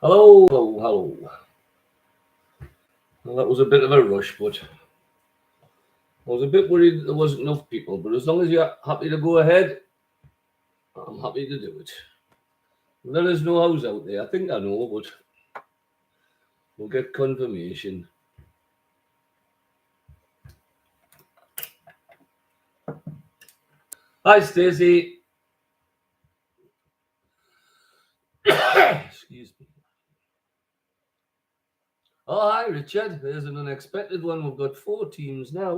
Hello, hello, hello. Well, that was a bit of a rush, but I was a bit worried there wasn't enough people. But as long as you're happy to go ahead, I'm happy to do it. There is no house out there. I think I know, but we'll get confirmation. Hi, Stacey. Excuse me. Oh, hi, Richard. There's an unexpected one. We've got 4 teams now.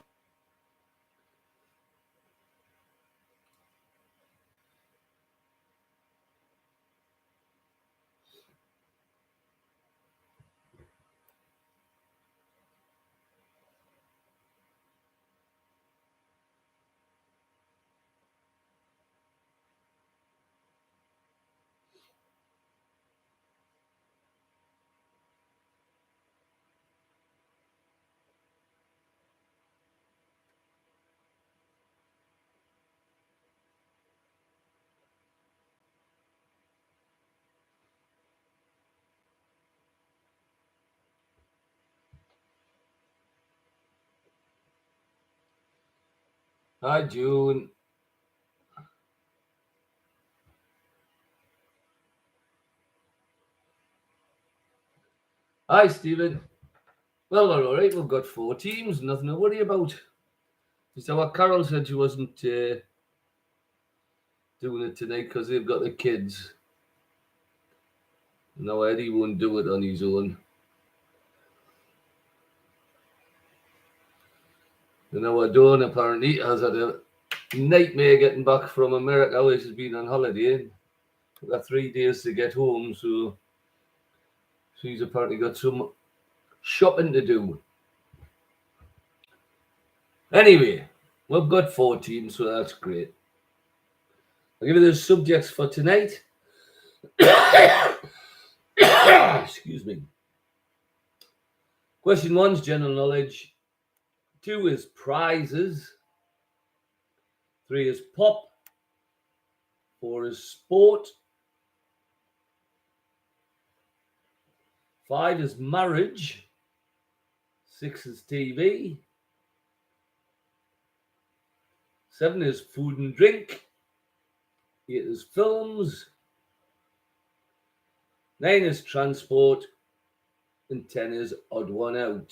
Hi, June. Hi, Stephen. Well, we're all right. We've got 4 teams. Nothing to worry about. Just what Carol said, she wasn't doing it tonight because they've got the kids. No, Eddie won't do it on his own. Dawn apparently has had a nightmare getting back from America where she's been on holiday. We've got 3 days to get home, so she's apparently got some shopping to do. Anyway, we've got 4 teams, so that's great. I'll give you the subjects for tonight. Excuse me. Question 1 is general knowledge. 2 is prizes. 3 is pop. 4 is sport. 5 is marriage. 6 is TV. 7 is food and drink. 8 is films. 9 is transport. And 10 is odd one out.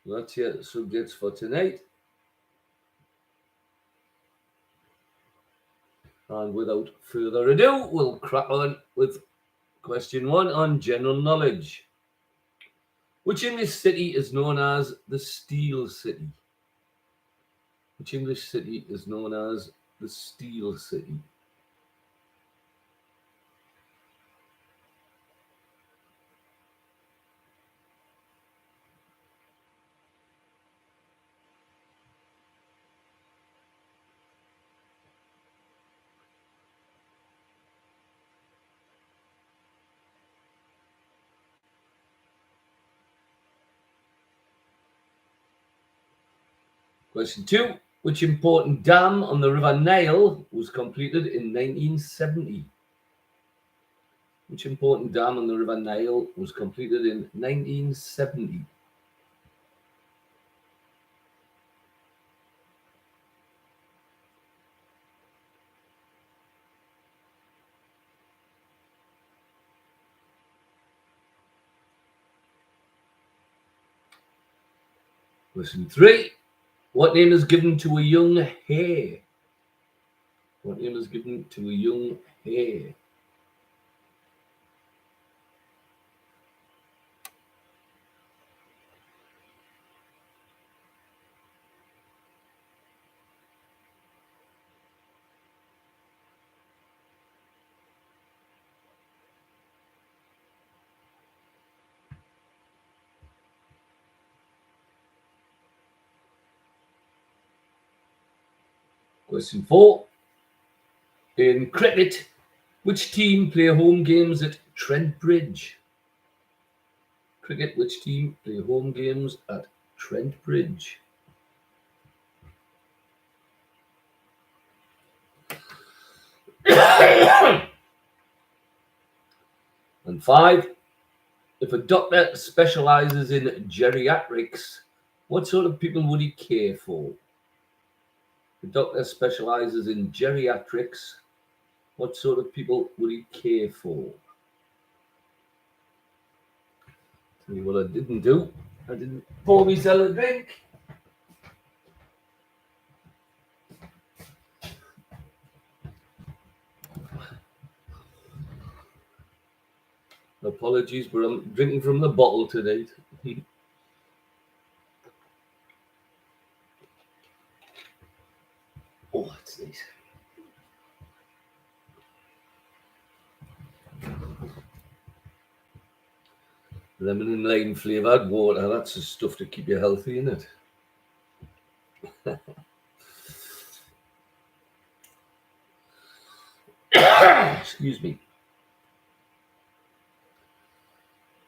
That's your subjects for tonight. And without further ado, we'll crack on with question 1 on general knowledge. Which English city is known as the Steel City? Which English city is known as the Steel City? Question 2. Which important dam on the River Nile was completed in 1970? Which important dam on the River Nile was completed in 1970? Question 3. What name is given to a young hare? What name is given to a young hare? Question 4. In cricket, which team play home games at Trent Bridge? Cricket, which team play home games at Trent Bridge? And 5, if a doctor specializes in geriatrics, what sort of people would he care for? The doctor specializes in geriatrics. What sort of people would he care for? Tell you what I didn't do. I didn't pour myself a drink. Apologies, but I'm drinking from the bottle today. Oh, that's nice. Lemon and lime flavoured water. That's the stuff to keep you healthy, isn't it? Excuse me.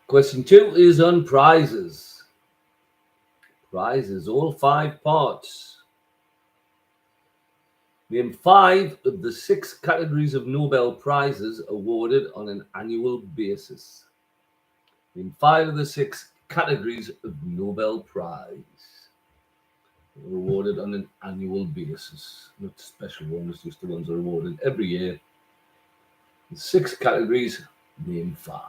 Question 2 is on prizes. Prizes, all 5 parts. Name 5 of the 6 categories of Nobel Prizes awarded on an annual basis. Name 5 of the 6 categories of Nobel Prize awarded on an annual basis. Not special ones, just the ones that are awarded every year. 6 categories, name 5.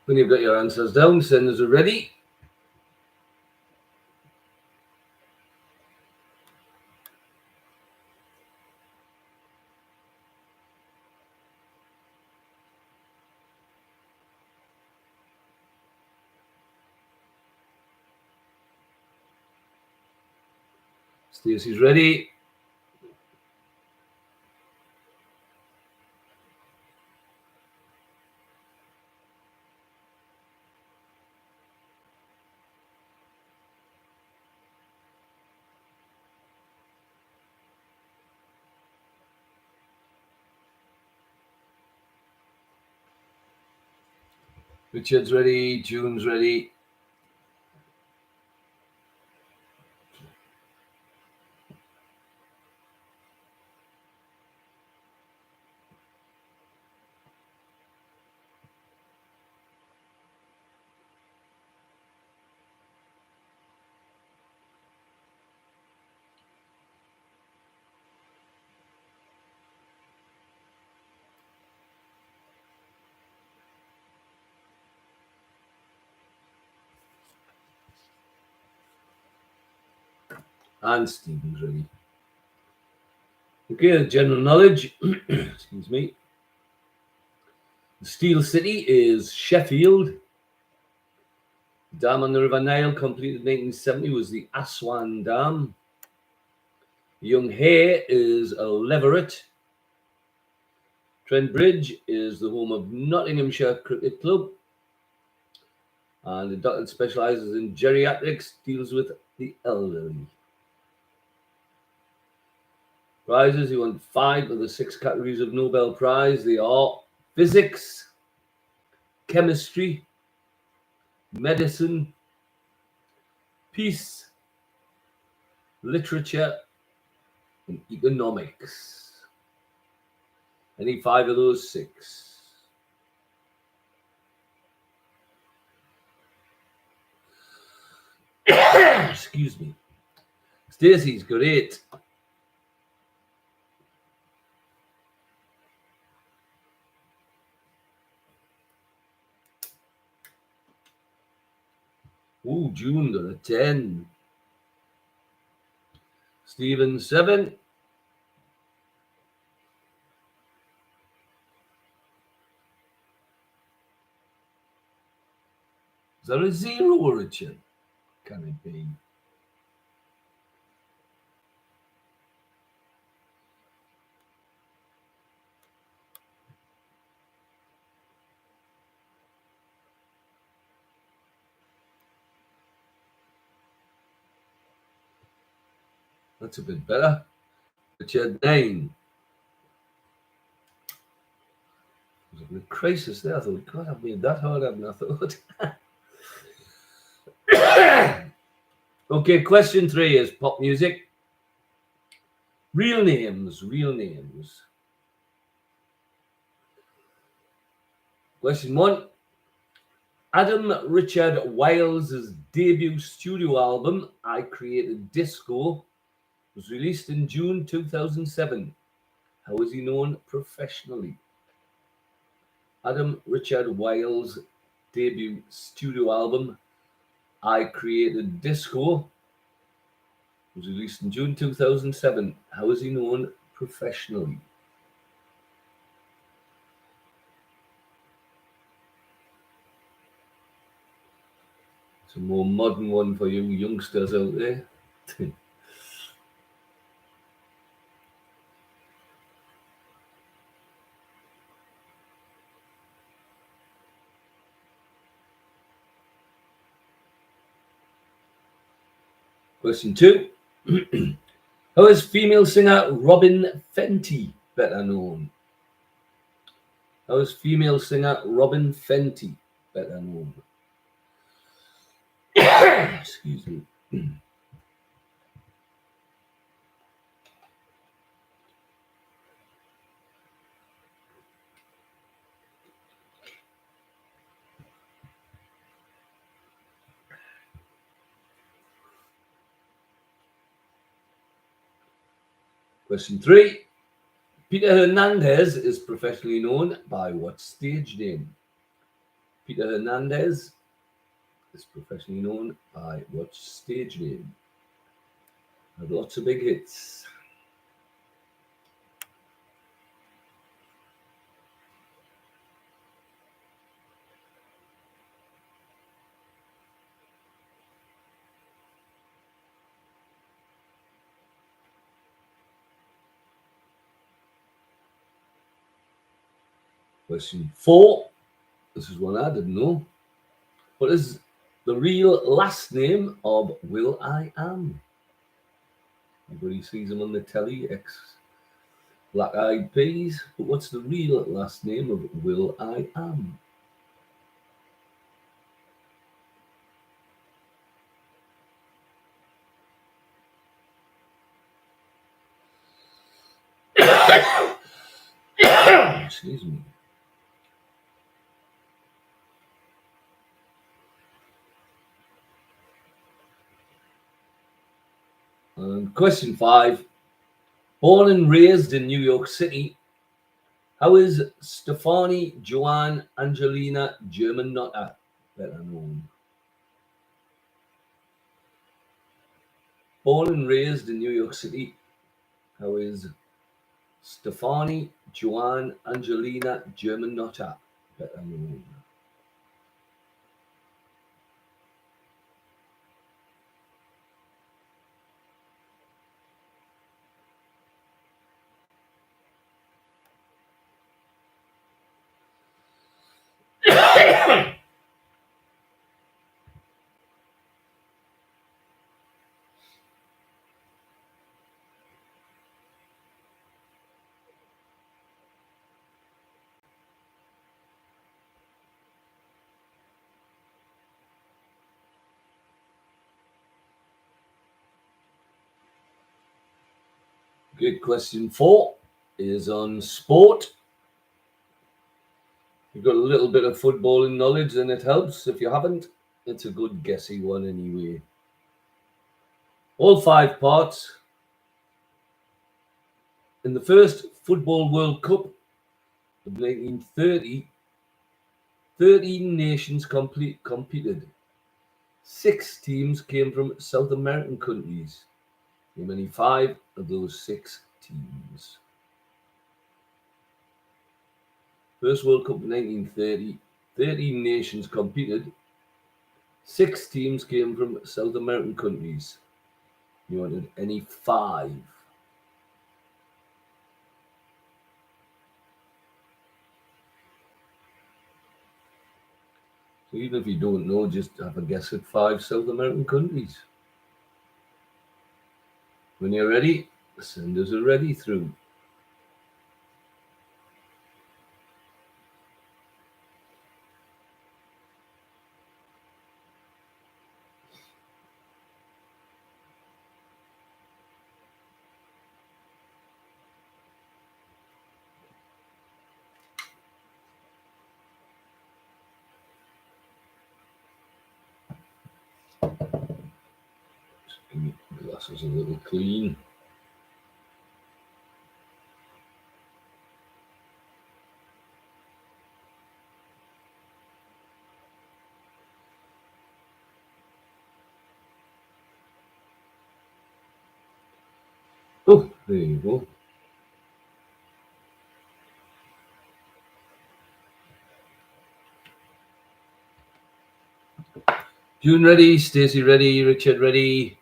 When you've got your answers down, senders are ready. Stacey's ready. Richard's ready. June's ready. And Stephen's ready. Okay, general knowledge. Excuse me. The Steel City is Sheffield. The dam on the River Nile, completed in 1970, was the Aswan Dam. Young Hay is a Leveret. Trent Bridge is the home of Nottinghamshire Cricket Club. And the doctor specialises in geriatrics, deals with the elderly. Prizes, he won 5 of the 6 categories of Nobel Prize. They are physics, chemistry, medicine, peace, literature, and economics. Any 5 of those 6. Excuse me. Stacey's got 8. Ooh, June got a 10. Stephen 7. there a zero, Richard? Can it be? That's a bit better. Richard 9. I was in a crisis there. I thought, God, I've made that harder than I thought. Okay, question 3 is pop music. Real names, real names. Question 1. Adam Richard Wiles' debut studio album, I Created Disco, was released in June 2007. How is he known professionally? Adam Richard Wiles' debut studio album, I Created Disco, was released in June 2007. How is he known professionally? It's a more modern one for you youngsters out there. Question 2. How is female singer Robin Fenty better known? How is female singer Robin Fenty better known? Excuse me. Question 3. Peter Hernandez is professionally known by what stage name? Peter Hernandez is professionally known by what stage name? Had lots of big hits. Question 4. This is one I didn't know. What is the real last name of will.i.am? Everybody sees him on the telly, ex Black Eyed Peas. But what's the real last name of will.i.am? Excuse me. And question 5. Born and raised in New York City, how is Stefani Joanne Angelina Germanotta better known? Born and raised in New York City, how is Stefani Joanne Angelina Germanotta better known? Good. Question 4 is on sport. You've got a little bit of footballing knowledge, and it helps. If you haven't, it's a good guessy one anyway. All 5 parts. In the first Football World Cup of 1930, 13 nations competed. 6 teams came from South American countries. Name any 5 of those 6 teams. First World Cup of 1930, 13 nations competed. 6 teams came from South American countries. You wanted any 5? So even if you don't know, just have a guess at 5 South American countries. When you're ready, send us a ready through. Give me glasses a little clean. Oh, there you go. June ready, Stacey ready, Richard ready.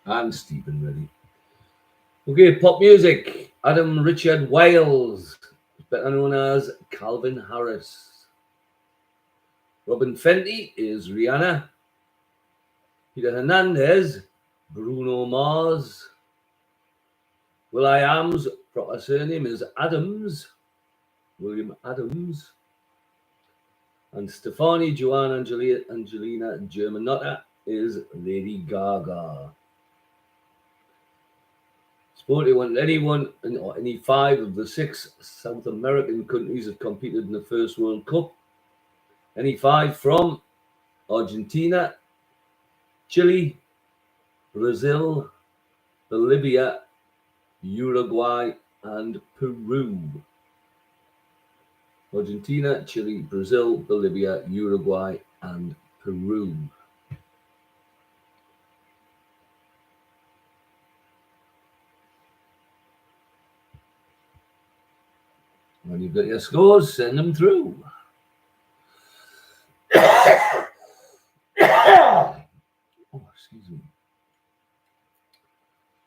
And Stephen ready. Okay, pop music. Adam Richard Wales, better known as Calvin Harris. Robin Fenty is Rihanna. Peter Hernandez, Bruno Mars. will.i.am's proper surname is Adams, William Adams. And Stefani Joanne Angelina Germanotta is Lady Gaga. Sport, you want anyone or any 5 of the 6 South American countries that competed in the first World Cup. Any 5 from Argentina, Chile, Brazil, Bolivia, Uruguay, and Peru. Argentina, Chile, Brazil, Bolivia, Uruguay, and Peru. When you've got your scores, send them through. Oh, excuse me.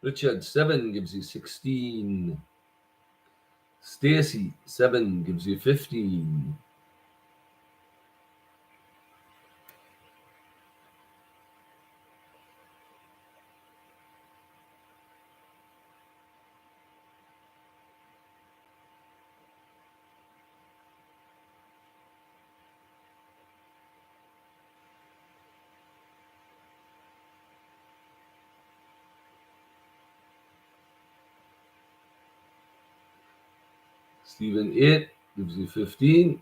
Richard, 7 gives you 16. Stacey, 7 gives you 15. Stephen, 8 gives you 15.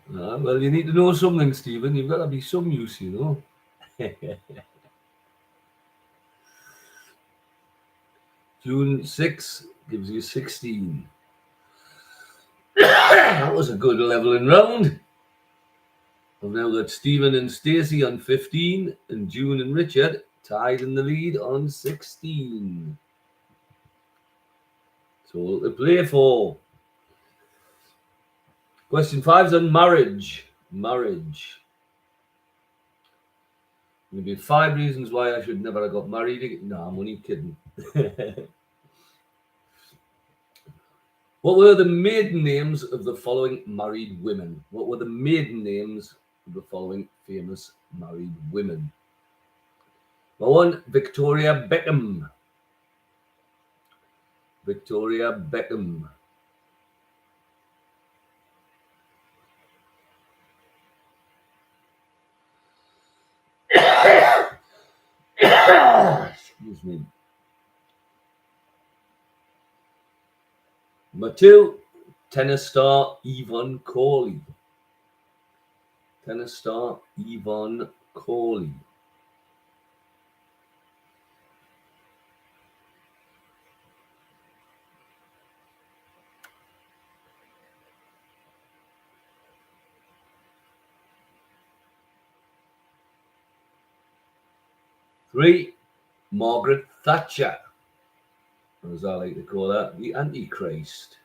Well, you need to know something, Stephen. You've got to be some use, you know. June, 6 gives you 16. That was a good leveling round. I've now got Stephen and Stacey on 15, and June and Richard tied in the lead on 16. So to play for. Question 5 is on marriage. Marriage. Maybe 5 reasons why I should never have got married. No, I'm only kidding. What were the maiden names of the following married women? What were the maiden names of the following famous married women? Number 1, Victoria Beckham. Victoria Beckham. Excuse me. Number 2, tennis star Yvonne Cawley. Tennis star Yvonne Cawley. 3, Margaret Thatcher, as I like to call her, the Antichrist.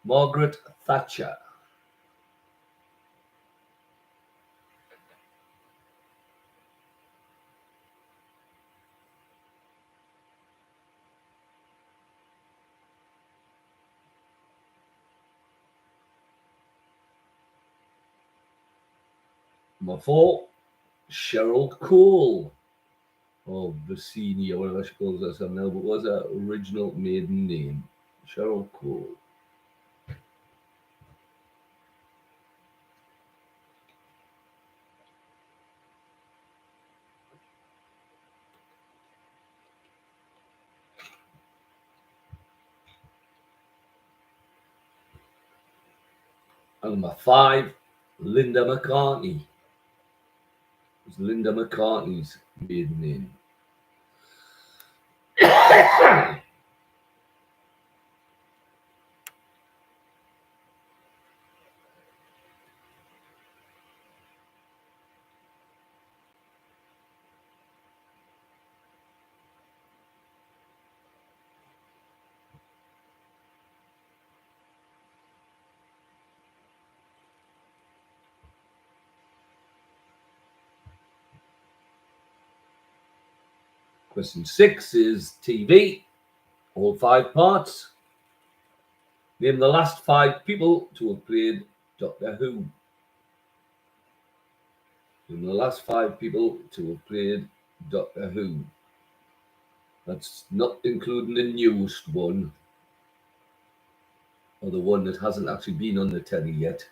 Margaret Thatcher. Number 4, Cheryl Cole, or Vicini, or whatever she calls herself now, but was her original maiden name, Cheryl Cole. And number 5, Linda McCartney. It was Linda McCartney's maiden name. Question 6 is TV, all 5 parts. Name the last 5 people to have played Doctor Who. Name the last 5 people to have played Doctor Who. That's not including the newest one, or the one that hasn't actually been on the telly yet.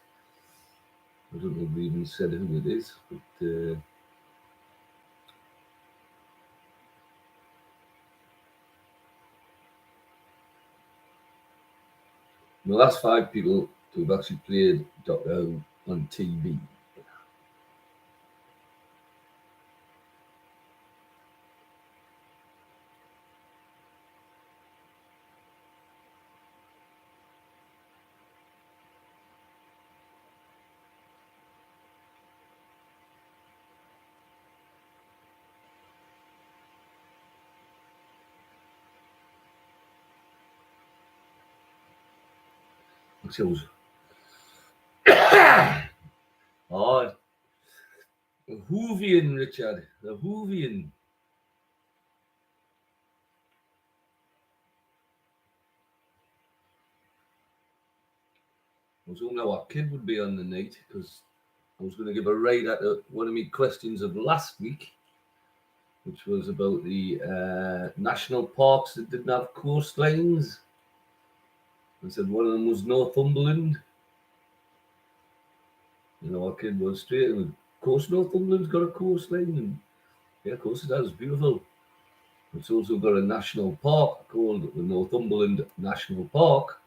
I don't know if we even said who it is, but the last 5 people to have actually played Doctor Who on TV. Shows. Oh, the Whovian, Richard. The Whovian. I was wondering what kid would be on the night, because I was going to give a raid at one of my questions of last week, which was about the national parks that didn't have coastlines. I said one of them was Northumberland. You know, our kid was straight, and of course Northumberland's got a coastline, and yeah, of course it has, beautiful. It's also got a national park called the Northumberland National Park.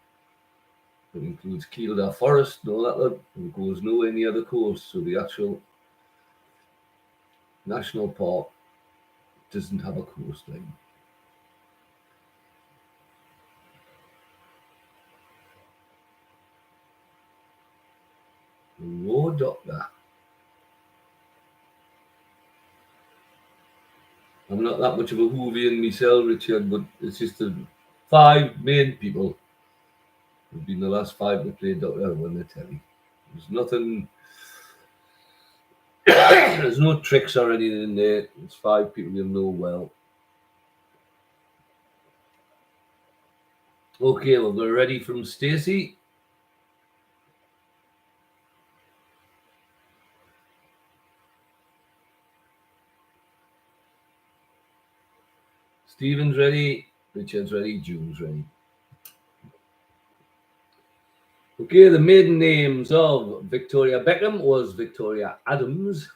It includes Kielder Forest and all that, and it goes nowhere near the coast, so the actual national park doesn't have a coastline. No Doctor. I'm not that much of a Whovian myself, Richard, but it's just the 5 main people who've been the last 5 to play Doctor Who on the telly. There's nothing, there's no tricks or anything in there. It's 5 people you know well. Okay, well, we're ready from Stacey. Stephen's ready, Richard's ready, June's ready. Okay, the maiden names of Victoria Beckham was Victoria Adams.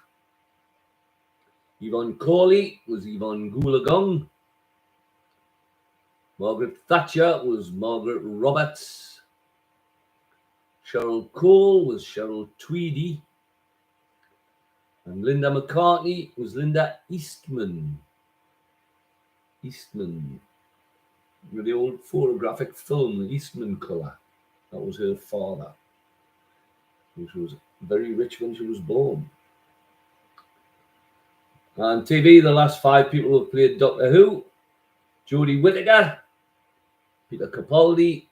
Yvonne Cawley was Yvonne Goolagong. Margaret Thatcher was Margaret Roberts. Cheryl Cole was Cheryl Tweedy. And Linda McCartney was Linda Eastman. Eastman. The old photographic film, the Eastman colour. That was her father, which was very rich when she was born. On TV, the last 5 people who have played Doctor Who: Jodie Whittaker, Peter Capaldi,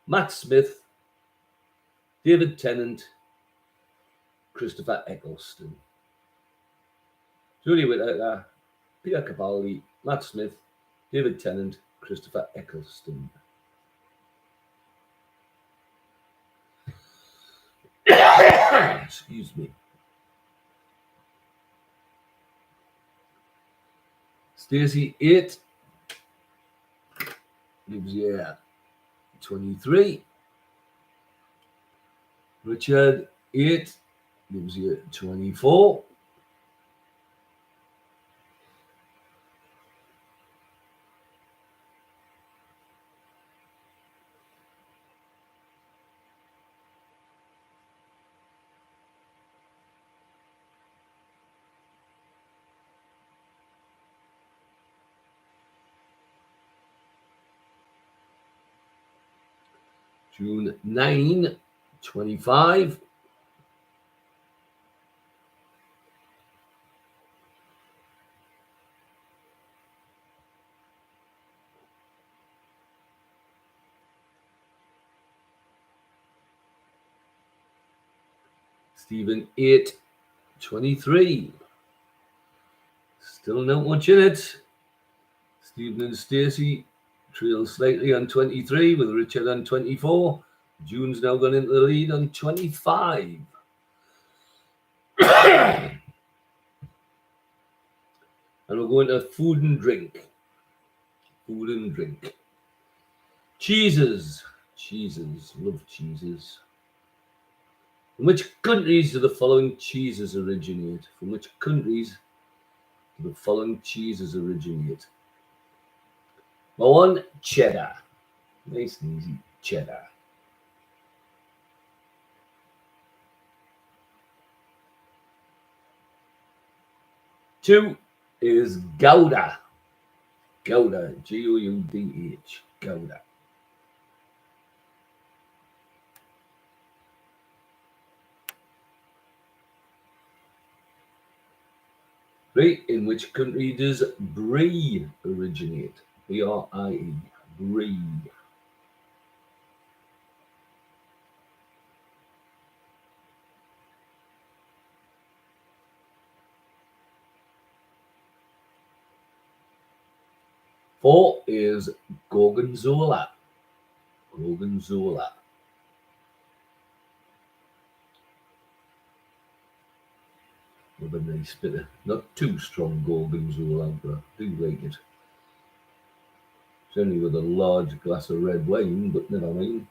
Matt Smith, David Tennant, Christopher Eccleston. Jodie Whittaker, Peter Capaldi, Matt Smith, David Tennant, Christopher Eccleston. Excuse me. Stacey 8 gives you 23. Richard 8 gives you 24. June 9, 25. Stephen 8, 23. Still not much in it. Stephen and Stacey trail slightly on 23 with Richard on 24. June's now gone into the lead on 25. And we're going to food and drink. Food and drink. Cheeses. Cheeses. Love cheeses. From which countries do the following cheeses originate? From which countries do the following cheeses originate? Number 1, cheddar. Nice and easy, cheddar. 2 is Gouda. Gouda, G-O-U-D-H, Gouda. 3, in which country does Brie originate? B-R-I-E, Brie. 4 is Gorgonzola. Gorgonzola. With a nice bit of, not too strong Gorgonzola, but I do like it. It's only with a large glass of red wine, but never mind.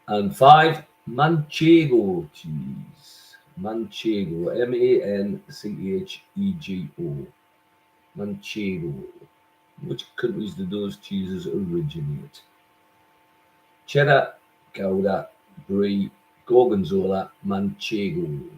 And 5, Manchego cheese. Manchego, M-A-N-C-H-E-G-O. Manchego. Which countries do those cheeses originate? Cheddar, Gouda, Brie, Gorgonzola, Manchego.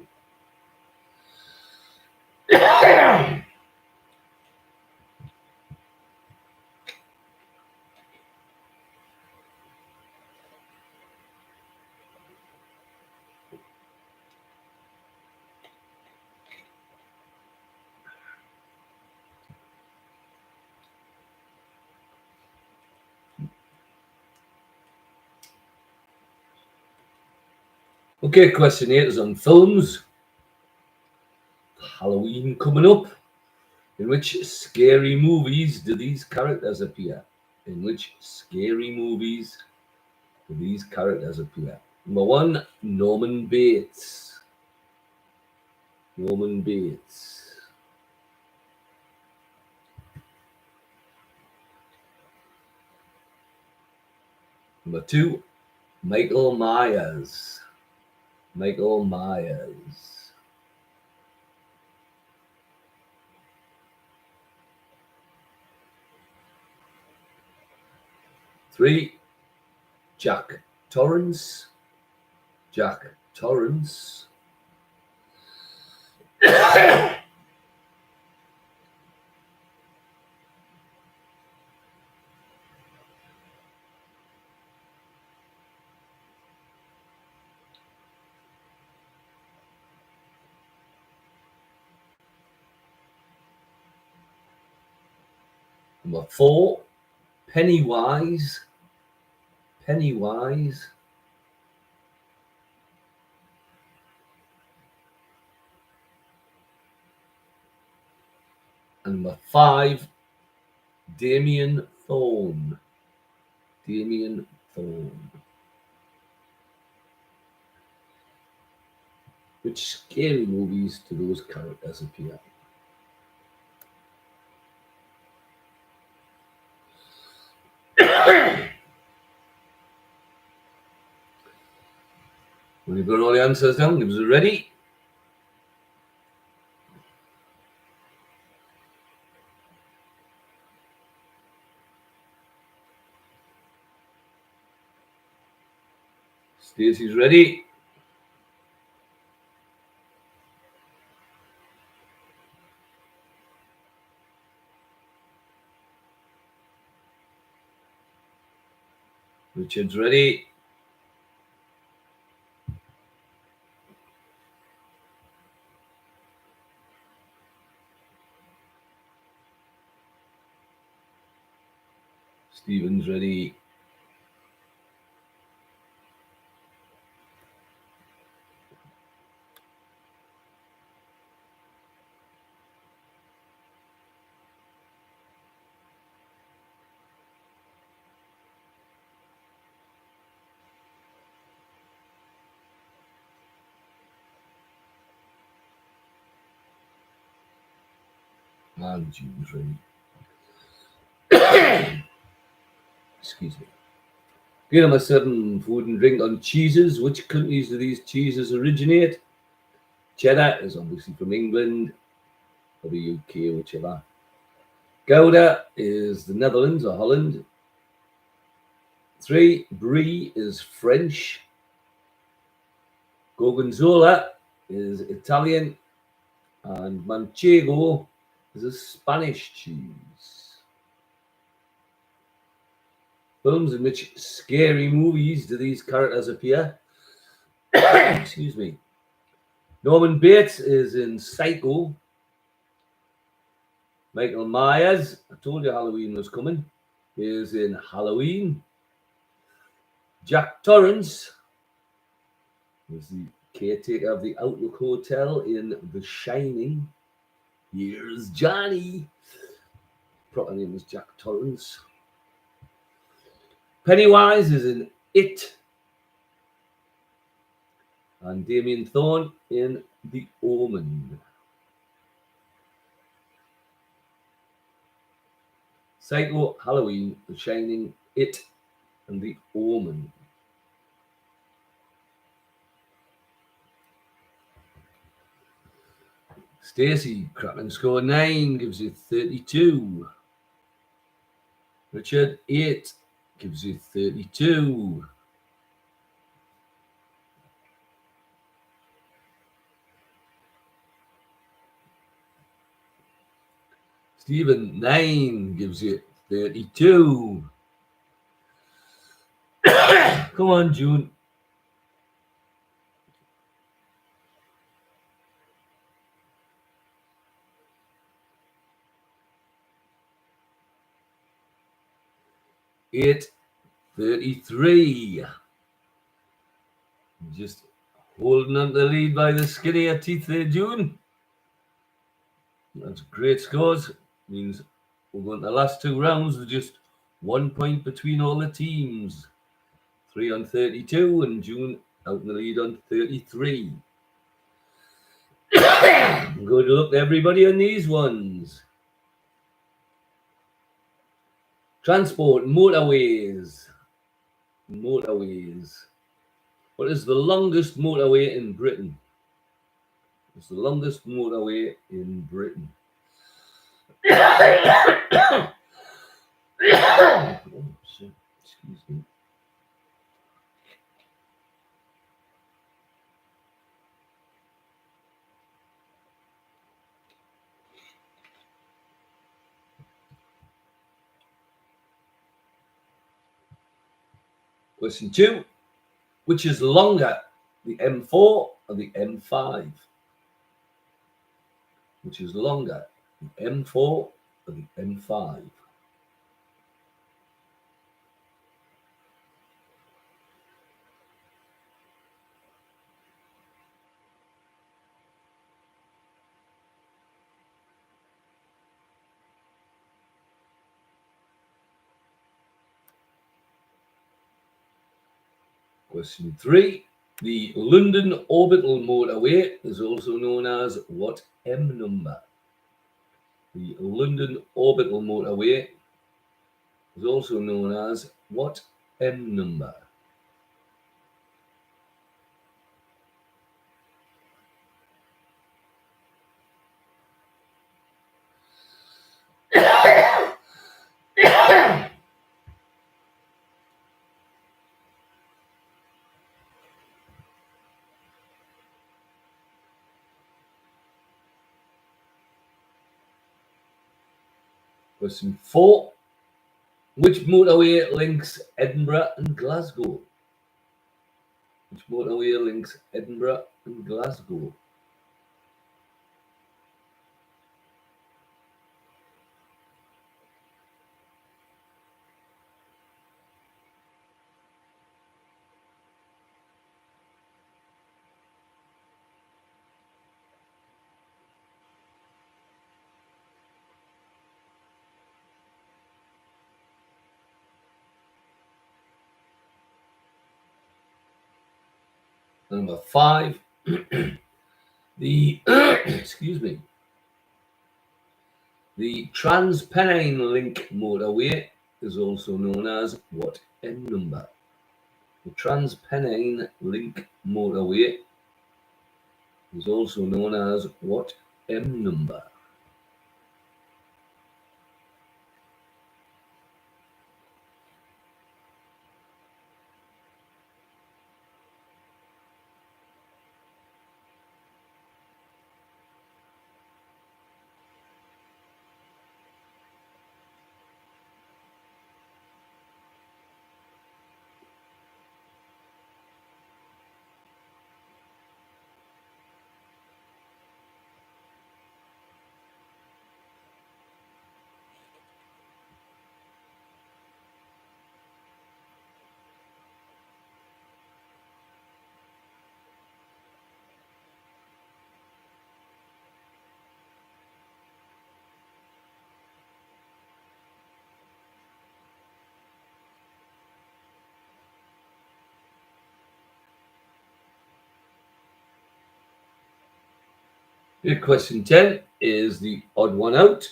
Okay, question 8 is on films. Halloween coming up. In which scary movies do these characters appear? In which scary movies do these characters appear? Number 1, Norman Bates. Norman Bates. Number 2, Michael Myers. Michael Myers. 3, Jack Torrance. Jack Torrance. Number 4, Pennywise. Pennywise. And number 5, Damien Thorne. Damien Thorne. Which scary movies do those characters appear? When you've got all the answers down, give us a ready. Stacey's ready. Richard's ready. Stephen's ready. And June's ready. Excuse me. Give them a certain food and drink on cheeses. Which countries do these cheeses originate? Cheddar is obviously from England or the UK, whichever. Gouda is the Netherlands or Holland. 3, Brie is French. Gorgonzola is Italian. And Manchego is a Spanish cheese. Films in which scary movies do these characters appear? Excuse me. Norman Bates is in Psycho. Michael Myers, I told you Halloween was coming, is in Halloween. Jack Torrance is the caretaker of the Outlook Hotel in The Shining. Here's Johnny. Proper name is Jack Torrance. Pennywise is in It. And Damien Thorne in The Omen. Psycho, Halloween, The Shining, It, and The Omen. Stacey, cracking score 9, gives you 32. Richard, 8, gives you 32. Stephen, 9, gives you 32. Come on, June. Eight, 33. Just holding on to the lead by the skinny of teeth there, June. That's great scores. Means we're going to the last 2 rounds with just 1 point between all the teams. 3 on 32 and June out in the lead on 33. Good luck to everybody on these ones. Transport, motorways. Motorways. What is the longest motorway in Britain? It's the longest motorway in Britain. Oh, shit. Excuse me. Question 2. Which is longer, the M4 or the M5? Which is longer, the M4 or the M5? Question 3. The London Orbital Motorway is also known as what M number? The London Orbital Motorway is also known as what M number? Question 4. Which motorway links Edinburgh and Glasgow? Which motorway links Edinburgh and Glasgow? Number 5. The excuse me. The Transpennine Link Motorway is also known as what M number? The Transpennine Link Motorway is also known as what M number? Question 10 is the odd one out.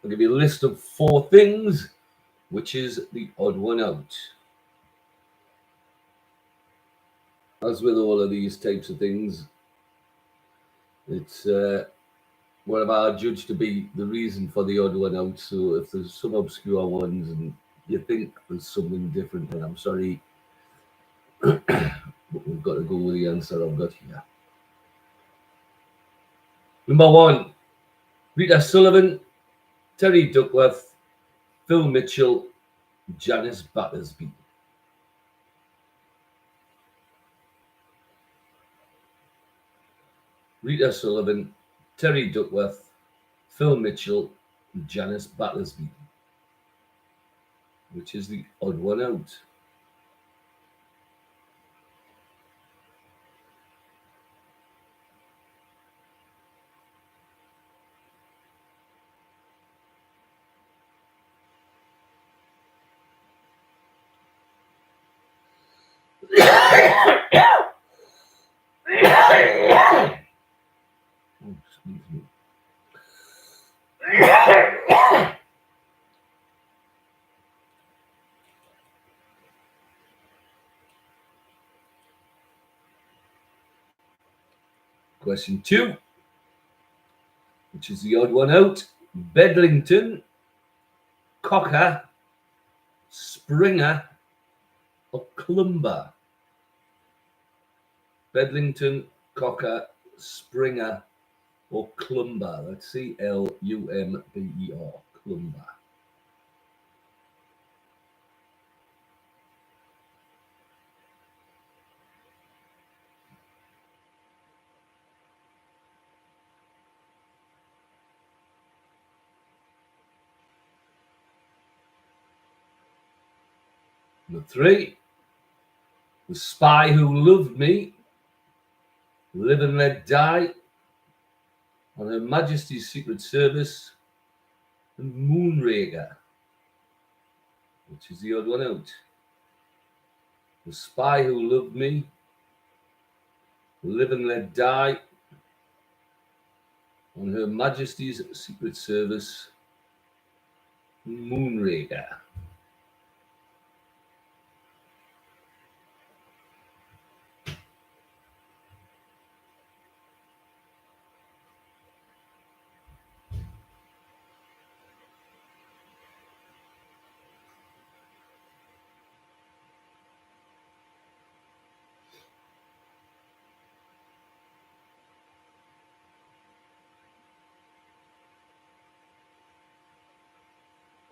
I'll give you a list of 4 things, which is the odd one out. As with all of these types of things, it's what I judge to be the reason for the odd one out. So if there's some obscure ones and you think there's something different, then I'm sorry, but we've got to go with the answer I've got here. Number 1, Rita Sullivan, Terry Duckworth, Phil Mitchell, Janice Battersby. Rita Sullivan, Terry Duckworth, Phil Mitchell, Janice Battersby. Which is the odd one out? Excuse me. Question 2, which is the odd one out. Bedlington, Cocker, Springer, or Clumber? Bedlington, Cocker, Springer, or Clumber? That's Clumber, Clumber. Number 3, The Spy Who Loved Me, Live and Let Die, on Her Majesty's Secret Service, and Moonraker, which is the odd one out. The Spy Who Loved Me, Live and Let Die, on Her Majesty's Secret Service, Moonraker.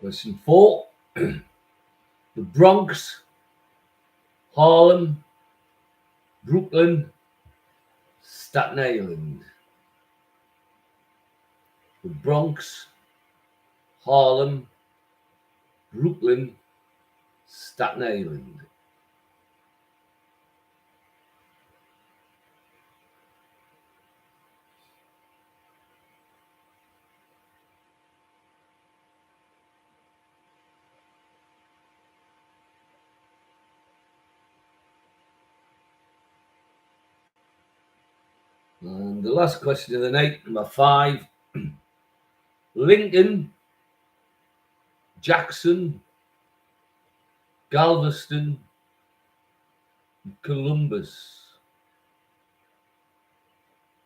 Question 4. The Bronx, Harlem, Brooklyn, Staten Island. The Bronx, Harlem, Brooklyn, Staten Island. And the last question of the night, number 5. Lincoln, Jackson, Galveston, Columbus.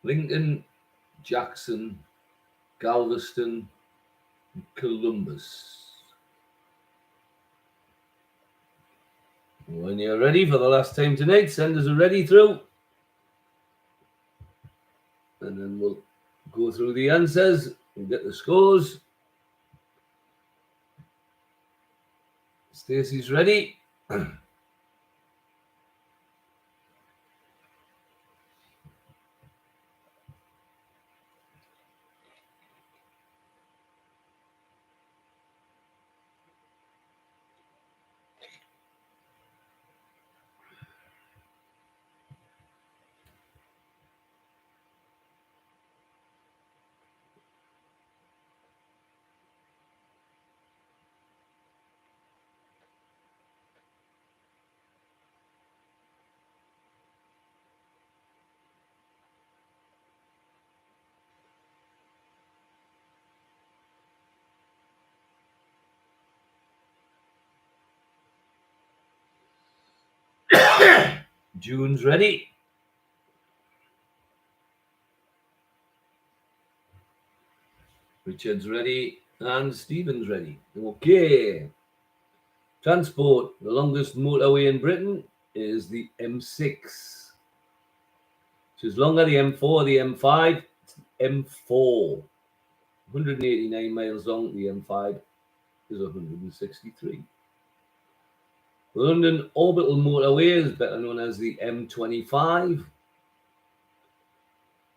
Lincoln, Jackson, Galveston, Columbus. When you're ready for the last time tonight, send us a ready through. And then we'll go through the answers and get the scores. Stacey's ready. June's ready. Richard's ready. And Stephen's ready. Okay. Transport. The longest motorway in Britain is the M6. Which is longer, the M4, the M5. It's the M4. 189 miles long. The M5 is 163. The London Orbital Motorway is better known as the M25.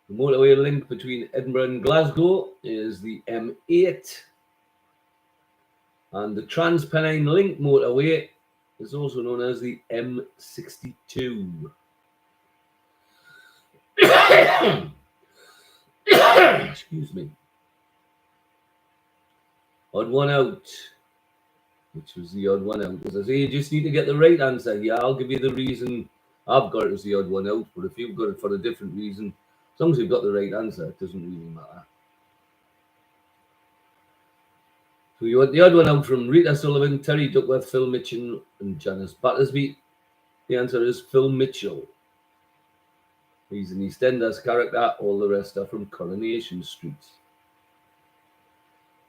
The motorway link between Edinburgh and Glasgow is the M8. And the Transpennine Link motorway is also known as the M62. Excuse me. Odd one out. Which was the odd one out. As I say, you just need to get the right answer. Yeah, I'll give you the reason I've got it as the odd one out. But if you've got it for a different reason, as long as you've got the right answer, it doesn't really matter. So you want the odd one out from Rita Sullivan, Terry Duckworth, Phil Mitchell, and Janice Battersby. The answer is Phil Mitchell. He's an EastEnders character. All the rest are from Coronation Street.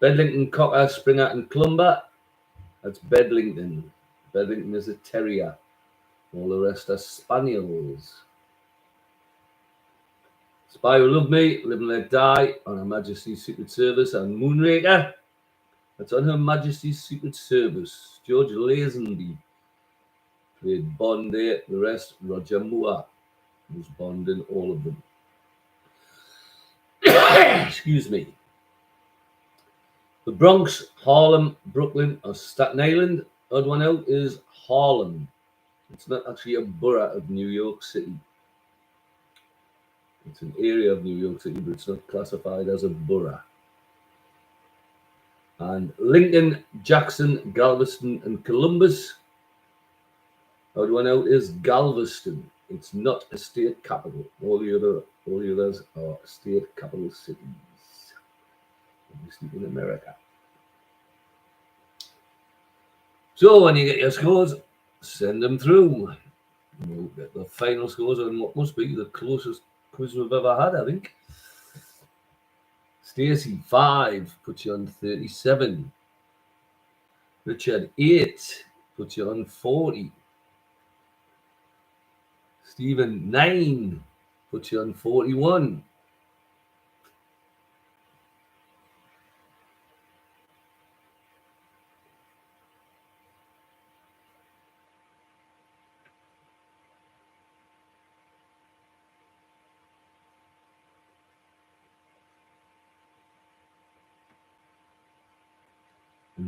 Bedlington, Cocker, Springer, and Clumber. That's Bedlington. Bedlington is a terrier. All the rest are spaniels. Spy Who Loved Me, Live and Let Die, on Her Majesty's Secret Service, and Moonraker. That's on Her Majesty's Secret Service. George Lazenby played Bond there. The rest, Roger Moore was Bond in all of them. Excuse me. The Bronx, Harlem, Brooklyn, or Staten Island. Odd one out is Harlem. It's not actually a borough of New York City. It's an area of New York City, but it's not classified as a borough. And Lincoln, Jackson, Galveston, and Columbus. Odd one out is Galveston. It's not a state capital. All the others are state capital cities, obviously in America. So when you get your scores, send them through. We'll get the final scores on what must be the closest quiz we've ever had, I think. Stacey, 5, puts you on 37. Richard, 8, puts you on 40. Stephen, 9, puts you on 41.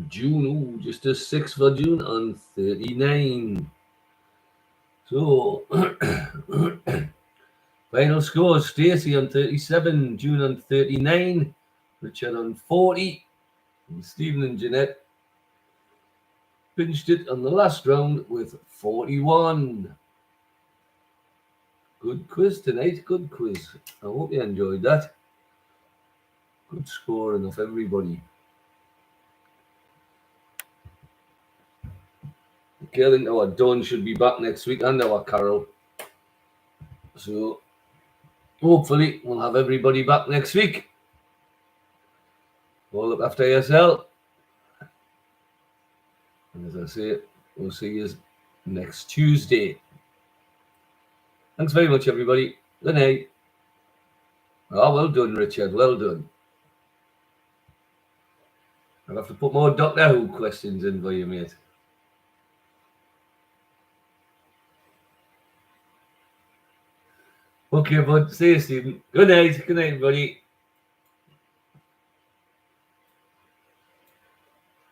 June, just a 6 for June on 39. So, final scores, Stacey on 37, June on 39, Richard on 40, and Stephen and Jeanette finished it on the last round with 41. Good quiz tonight, good quiz. I hope you enjoyed that. Good scoring of everybody. Okay, I think our Dawn should be back next week and our Carol. So hopefully we'll have everybody back next week. Well, look after yourself. And as I say, we'll see you next Tuesday. Thanks very much, everybody. Good night. Oh, well done, Richard. Well done. I'll have to put more Doctor Who questions in for you, mate. Okay, bud. See you, Stephen. Good night. Good night, everybody.